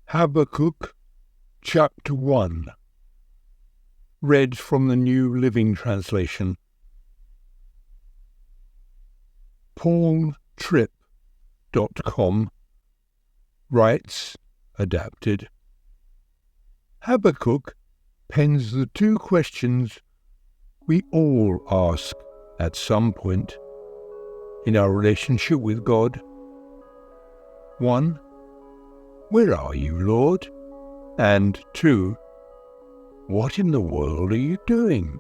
Habakkuk, Chapter 1. Read from the New Living Translation. PaulTrip.com writes, adapted, Habakkuk pens the two questions we all ask at some point in our relationship with God. 1. Where are you, Lord? And 2. What in the world are you doing?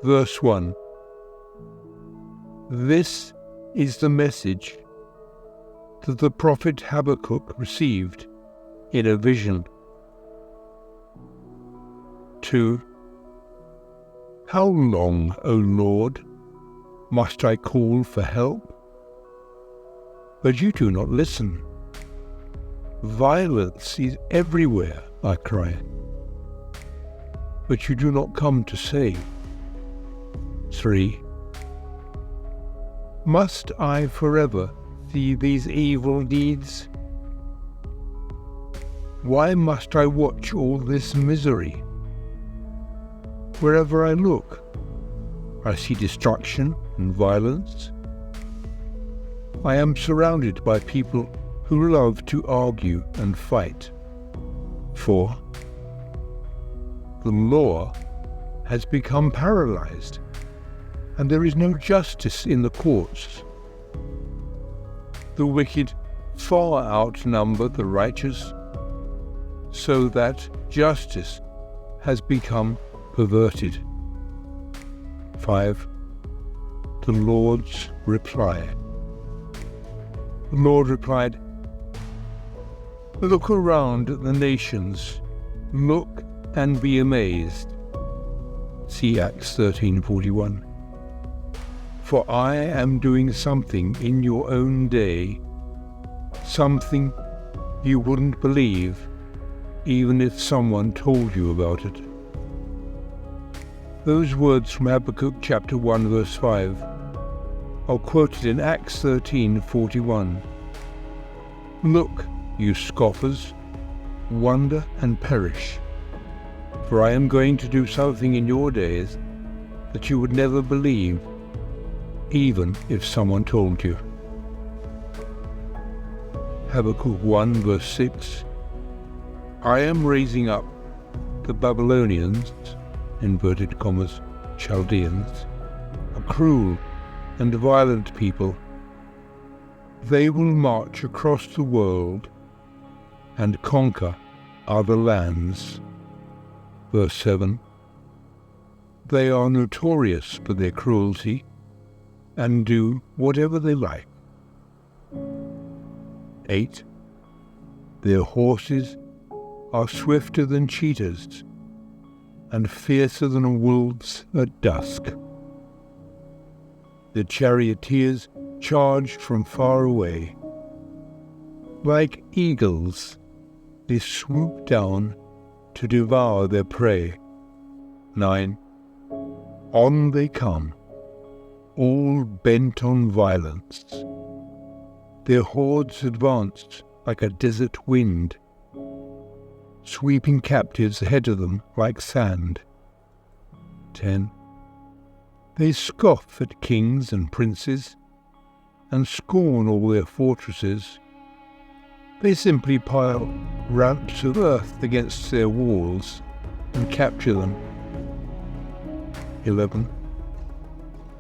Verse 1. This is the message that the prophet Habakkuk received in a vision. 2. How long, O Lord, must I call for help? But you do not listen. Violence is everywhere, I cry, but you do not come to save. 3. Must I forever see these evil deeds? Why must I watch all this misery? Wherever I look, I see destruction and violence. I am surrounded by people who love to argue and fight. 4. The law has become paralyzed, and there is no justice in the courts. The wicked far outnumber the righteous, so that justice has become perverted. 5. The Lord's reply. The Lord replied, Look around at the nations, look and be amazed. See Acts 13:41. For I am doing something in your own day, something you wouldn't believe even if someone told you about it. Those words from Habakkuk chapter 1 verse 5 are quoted in Acts 13:41. Look, you scoffers, wonder and perish, for I am going to do something in your days that you would never believe, even if someone told you. Habakkuk 1 verse 6. I am raising up the Babylonians, inverted commas, Chaldeans, a cruel and violent people. They will march across the world and conquer other lands. Verse 7. They are notorious for their cruelty and do whatever they like. 8. Their horses are swifter than cheetahs and fiercer than wolves at dusk. The charioteers charge from far away. Like eagles, they swoop down to devour their prey. 9. On they come, all bent on violence. Their hordes advance like a desert wind, sweeping captives ahead of them like sand. 10. They scoff at kings and princes and scorn all their fortresses. They simply pile ramps of earth against their walls and capture them. 11.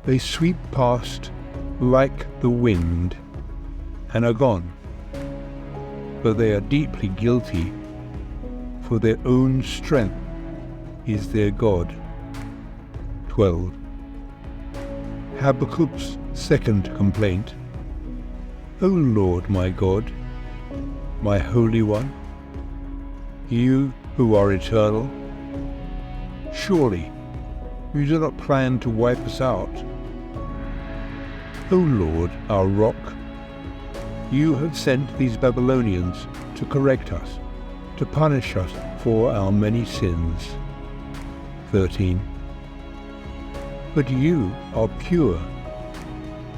They sweep past like the wind and are gone, but they are deeply guilty, for their own strength is their God. 12. Habakkuk's second complaint. O Lord my God, my Holy One, you who are eternal, surely you do not plan to wipe us out. O Lord, our rock, you have sent these Babylonians to correct us, to punish us for our many sins. 13. But you are pure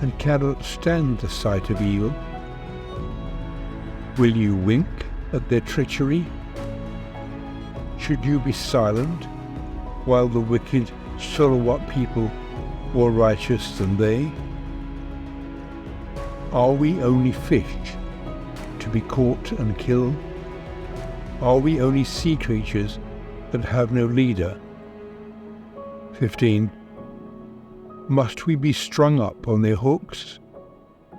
and cannot stand the sight of evil. Will you wink at their treachery? Should you be silent while the wicked Solowat people more righteous than they? Are we only fish to be caught and killed? Are we only sea creatures that have no leader? 15. Must we be strung up on their hooks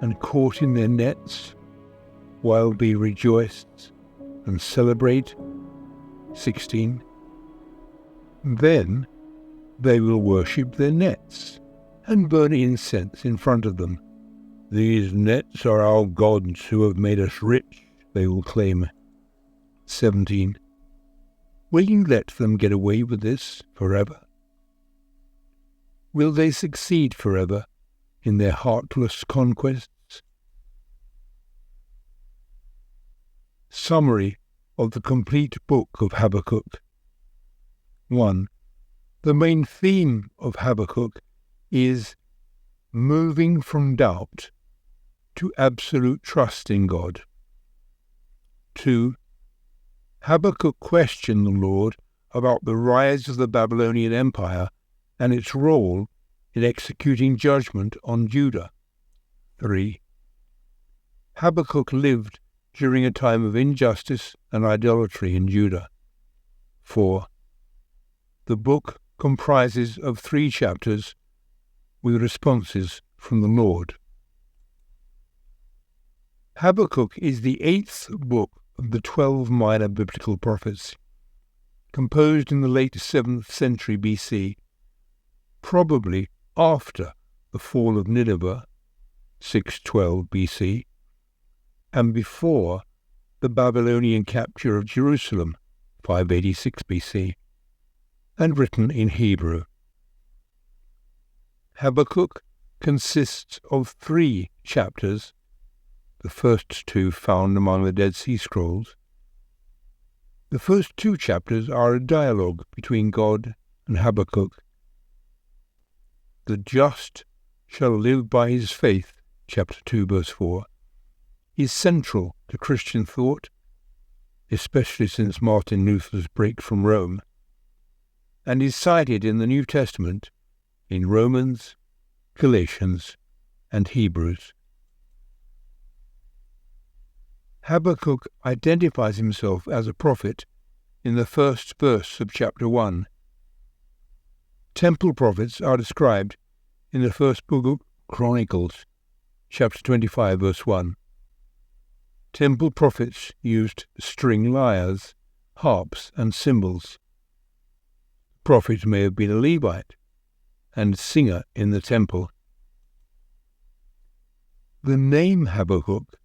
and caught in their nets, while we rejoice and celebrate? 16. Then they will worship their nets and burn incense in front of them. These nets are our gods who have made us rich, they will claim. 17. Will you let them get away with this forever? Will they succeed forever in their heartless conquests? Summary of the complete book of Habakkuk. 1. The main theme of Habakkuk is moving from doubt to absolute trust in God. 2. Habakkuk questioned the Lord about the rise of the Babylonian Empire and its role in executing judgment on Judah. 3. Habakkuk lived during a time of injustice and idolatry in Judah. 4. The book comprises of 3 chapters with responses from the Lord. Habakkuk is the 8th book of the 12 minor biblical prophets, composed in the late 7th century BC, probably after the fall of Nineveh, 612 BC, and before the Babylonian capture of Jerusalem, 586 BC, and written in Hebrew. Habakkuk consists of 3 chapters, the first 2 found among the Dead Sea Scrolls. The first 2 chapters are a dialogue between God and Habakkuk. The just shall live by his faith, chapter 2, verse 4, is central to Christian thought, especially since Martin Luther's break from Rome, and is cited in the New Testament in Romans, Galatians, and Hebrews. Habakkuk identifies himself as a prophet in the first verse of chapter 1. Temple prophets are described in the first book of Chronicles, chapter 25, verse 1. Temple prophets used string lyres, harps, and cymbals. The prophet may have been a Levite and singer in the temple. The name Habakkuk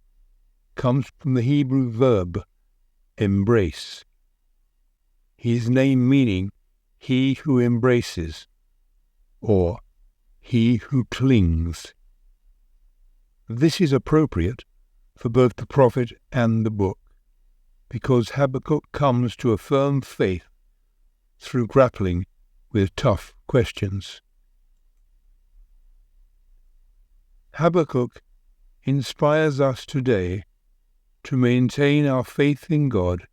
comes from the Hebrew verb embrace, his name meaning he who embraces, or he who clings. This is appropriate for both the prophet and the book, because Habakkuk comes to a firm faith through grappling with tough questions. Habakkuk inspires us today to maintain our faith in God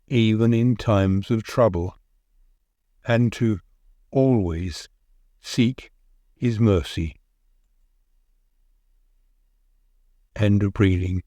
even in times of trouble, and to always seek his mercy. End of reading.